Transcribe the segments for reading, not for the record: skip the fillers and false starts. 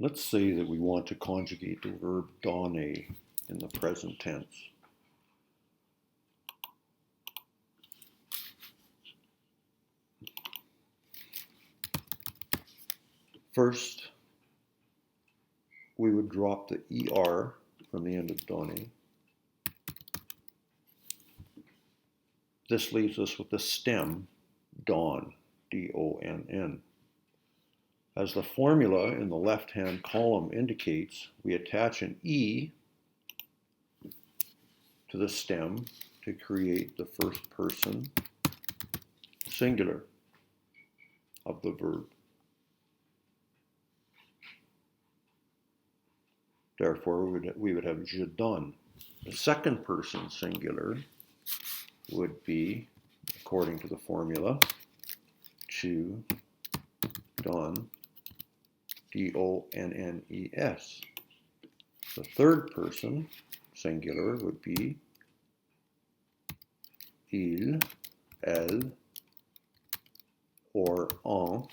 Let's say that we want to conjugate the verb donner in the present tense. First, we would drop the ER from the end of donner. This leaves us with the stem don, D-O-N-N. As the formula in the left-hand column indicates, we attach an E to the stem to create the first person singular of the verb. Therefore, we would have je donne. The second person singular would be, according to the formula, tu donnes, D-O-N-N-E-S. The third person singular would be il, elle, or on.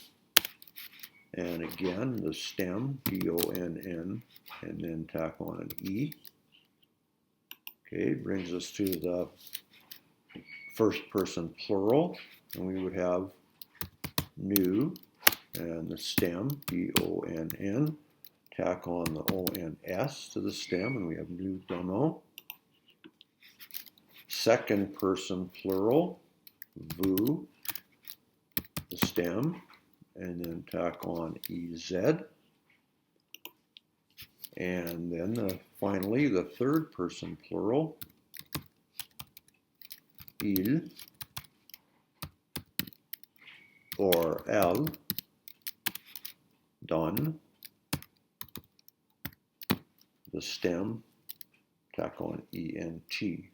And again, the stem, D-O-N-N, and then tack on an E. Okay, brings us to the first person plural, and we would have nu, and the stem, D-O-N-N, tack on the O-N-S to the stem, and we have nous donnons. Second person plural, vous, the stem, and then tack on EZ. And then finally, the third person plural, il, or elle, donne, the stem, tack on ENT.